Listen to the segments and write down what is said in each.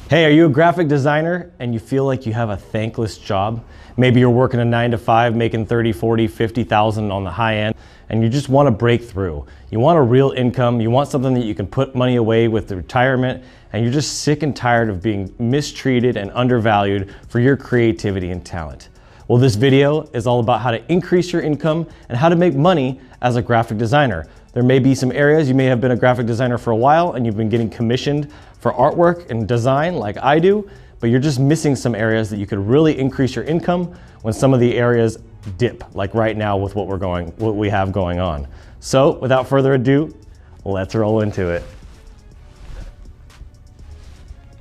Hey, are you a graphic designer and you feel like you have a thankless job? Maybe you're working a 9 to 5, making 30, 40, 50,000 on the high end, and you just want to break through. You want a real income, you want something that you can put money away with the retirement, and you're just sick and tired of being mistreated and undervalued for your creativity and talent. Well, this video is all about how to increase your income and how to make money as a graphic designer. There may be some areas you may have been a graphic designer for a while and you've been getting commissioned for artwork and design like I do, but you're just missing some areas that you could really increase your income when some of the areas dip, like right now with what we have going on. So without further ado, let's roll into it.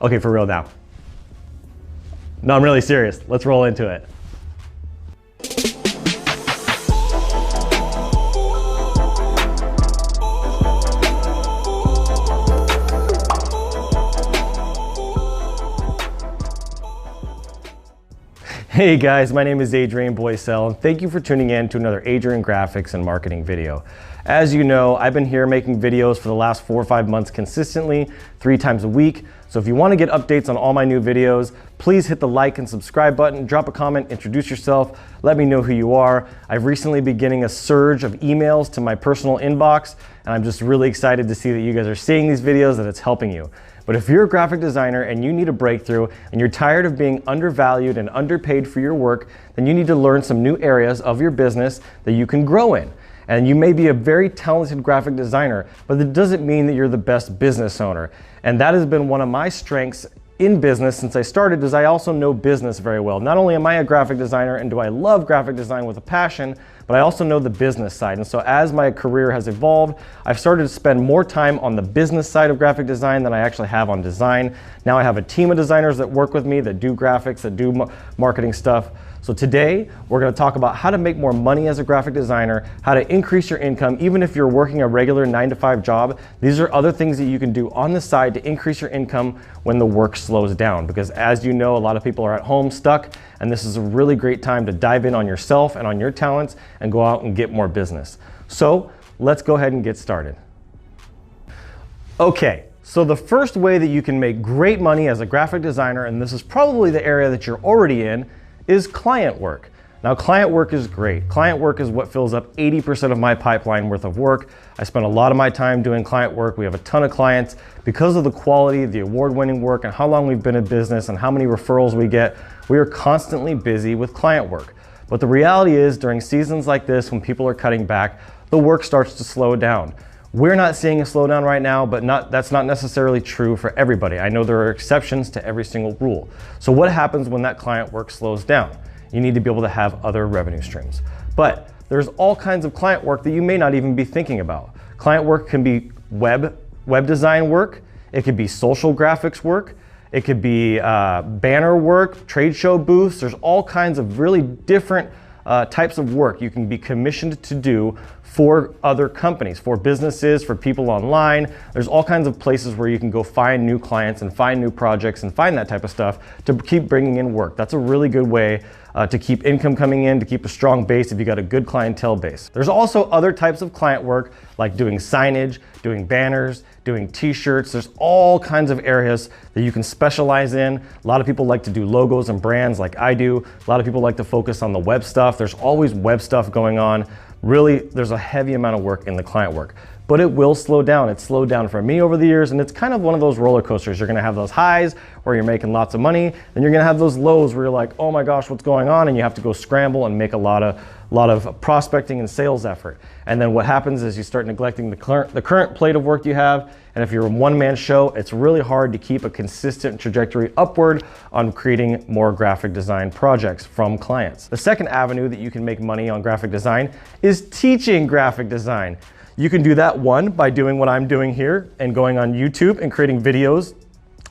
Okay, for real now. No, I'm really serious. Let's roll into it. Hey guys, my name is Adrian Boycell, and thank you for tuning in to another Adrian Graphics and Marketing video. As you know, I've been here making videos for the last 4 or 5 months consistently, 3 times a week. So if you want to get updates on all my new videos, please hit the like and subscribe button, drop a comment, introduce yourself, let me know who you are. I've recently been getting a surge of emails to my personal inbox, and I'm just really excited to see that you guys are seeing these videos, that it's helping you. But if you're a graphic designer and you need a breakthrough and you're tired of being undervalued and underpaid for your work, then you need to learn some new areas of your business that you can grow in. And you may be a very talented graphic designer, but that doesn't mean that you're the best business owner. And that has been one of my strengths in business since I started, is I also know business very well. Not only am I a graphic designer and do I love graphic design with a passion, but I also know the business side. And so as my career has evolved, I've started to spend more time on the business side of graphic design than I actually have on design. Now I have a team of designers that work with me, that do graphics, that do marketing stuff. So today, we're gonna talk about how to make more money as a graphic designer, how to increase your income, even if you're working a regular 9 to 5 job. These are other things that you can do on the side to increase your income when the work slows down. Because as you know, a lot of people are at home stuck, and this is a really great time to dive in on yourself and on your talents and go out and get more business. So let's go ahead and get started. Okay, so the first way that you can make great money as a graphic designer, and this is probably the area that you're already in, is client work. Now, client work is great. Client work is what fills up 80% of my pipeline worth of work. I spend a lot of my time doing client work. We have a ton of clients. Because of the quality, the award-winning work, and how long we've been in business and how many referrals we get, we are constantly busy with client work. But the reality is, during seasons like this, when people are cutting back, the work starts to slow down. We're not seeing a slowdown right now, but that's not necessarily true for everybody. I know there are exceptions to every single rule. So what happens when that client work slows down? You need to be able to have other revenue streams. But there's all kinds of client work that you may not even be thinking about. Client work can be web design work. It could be social graphics work. It could be banner work, trade show booths. There's all kinds of really different types of work you can be commissioned to do for other companies, for businesses, for people online. There's all kinds of places where you can go find new clients and find new projects and find that type of stuff to keep bringing in work. That's a really good way to keep income coming in, to keep a strong base if you got a good clientele base. There's also other types of client work, like doing signage, doing banners, doing t-shirts. There's all kinds of areas that you can specialize in. A lot of people like to do logos and brands like I do. A lot of people like to focus on the web stuff. There's always web stuff going on. Really, there's a heavy amount of work in the client work, but it will slow down. It's slowed down for me over the years, and it's kind of one of those roller coasters. You're gonna have those highs where you're making lots of money, then you're gonna have those lows where you're like, oh my gosh, what's going on? And you have to go scramble and make a lot of prospecting and sales effort. And then what happens is you start neglecting the current plate of work you have, and if you're a one-man show, it's really hard to keep a consistent trajectory upward on creating more graphic design projects from clients. The second avenue that you can make money on graphic design is teaching graphic design. You can do that, one, by doing what I'm doing here and going on YouTube and creating videos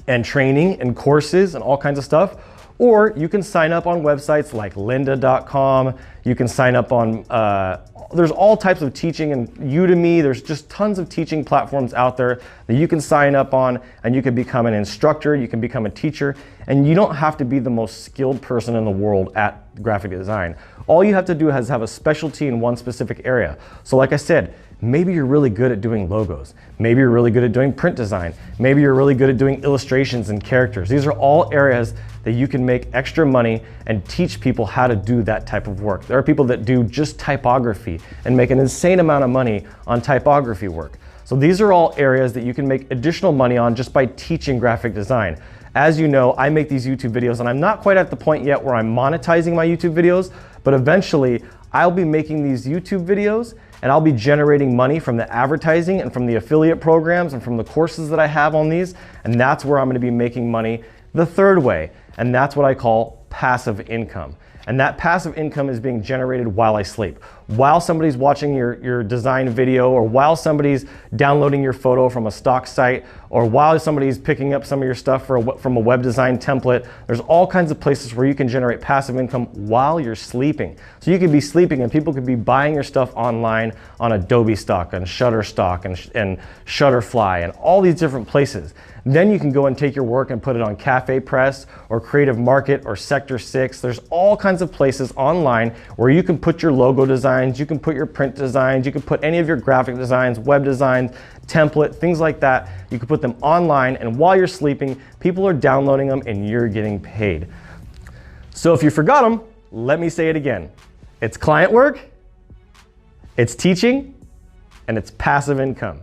and training and courses and all kinds of stuff. Or you can sign up on websites like lynda.com. You can sign up on, there's all types of teaching, and Udemy. There's just tons of teaching platforms out there that you can sign up on, and you can become an instructor, you can become a teacher, and you don't have to be the most skilled person in the world at graphic design. All you have to do is have a specialty in one specific area. So like I said, Maybe you're really good at doing logos. Maybe you're really good at doing print design. Maybe you're really good at doing illustrations and characters. These are all areas that you can make extra money and teach people how to do that type of work. There are people that do just typography and make an insane amount of money on typography work. So these are all areas that you can make additional money on just by teaching graphic design. As you know, I make these YouTube videos and I'm not quite at the point yet where I'm monetizing my YouTube videos, but eventually I'll be making these YouTube videos and I'll be generating money from the advertising and from the affiliate programs and from the courses that I have on these. And that's where I'm going to be making money the third way. And that's what I call passive income. And that passive income is being generated while I sleep. While somebody's watching your design video, or while somebody's downloading your photo from a stock site, or while somebody's picking up some of your stuff from a web design template. There's all kinds of places where you can generate passive income while you're sleeping. So you could be sleeping and people could be buying your stuff online on Adobe Stock and Shutterstock and Shutterfly and all these different places. Then you can go and take your work and put it on Cafe Press or Creative Market or Sector 6. There's all kinds of places online where you can put your logo designs, you can put your print designs, you can put any of your graphic designs, web designs, template, things like that. You can put them online, and while you're sleeping, people are downloading them and you're getting paid. So if you forgot them, let me say it again. It's client work, it's teaching, and it's passive income.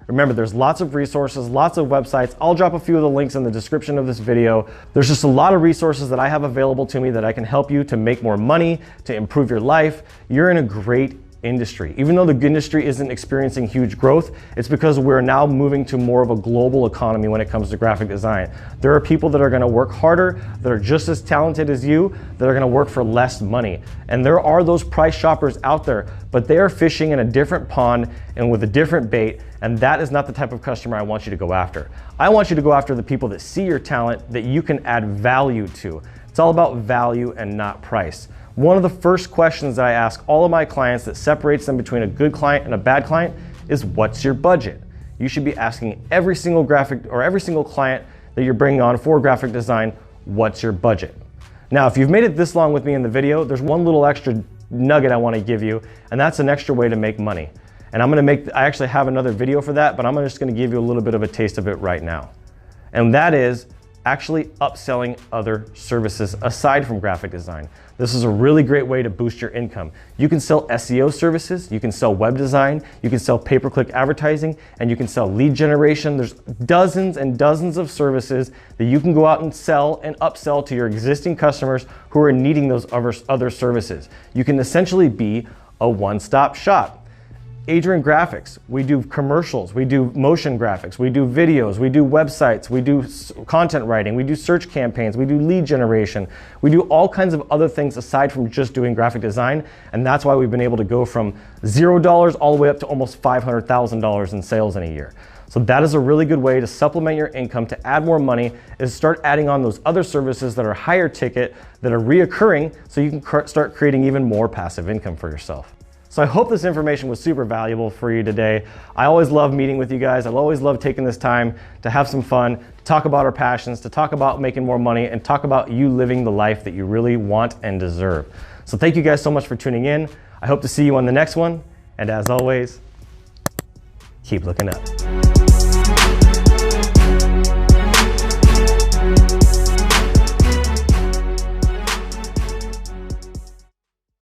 Remember, there's lots of resources, lots of websites. I'll drop a few of the links in the description of this video. There's just a lot of resources that I have available to me that I can help you to make more money, to improve your life. You're in a great industry. Even though the industry isn't experiencing huge growth, it's because we're now moving to more of a global economy when it comes to graphic design. There are people that are going to work harder, that are just as talented as you, that are going to work for less money. And there are those price shoppers out there, but they are fishing in a different pond and with a different bait, and that is not the type of customer I want you to go after. I want you to go after the people that see your talent, that you can add value to. It's all about value and not price. One of the first questions that I ask all of my clients that separates them between a good client and a bad client is, what's your budget? You should be asking every single client that you're bringing on for graphic design, what's your budget? Now, if you've made it this long with me in the video, there's one little extra nugget I want to give you, and that's an extra way to make money. And I actually have another video for that, but I'm just going to give you a little bit of a taste of it right now. And that is actually upselling other services aside from graphic design. This is a really great way to boost your income. You can sell SEO services, you can sell web design, you can sell pay-per-click advertising, and you can sell lead generation. There's dozens and dozens of services that you can go out and sell and upsell to your existing customers who are needing those other services. You can essentially be a one-stop shop. Adrian Graphics, we do commercials, we do motion graphics, we do videos, we do websites, we do content writing, we do search campaigns, we do lead generation, we do all kinds of other things aside from just doing graphic design, and that's why we've been able to go from $0 all the way up to almost $500,000 in sales in a year. So that is a really good way to supplement your income, to add more money, is start adding on those other services that are higher ticket, that are reoccurring, so you can start creating even more passive income for yourself. So I hope this information was super valuable for you today. I always love meeting with you guys. I always love taking this time to have some fun, to talk about our passions, to talk about making more money, and talk about you living the life that you really want and deserve. So thank you guys so much for tuning in. I hope to see you on the next one. And as always, keep looking up.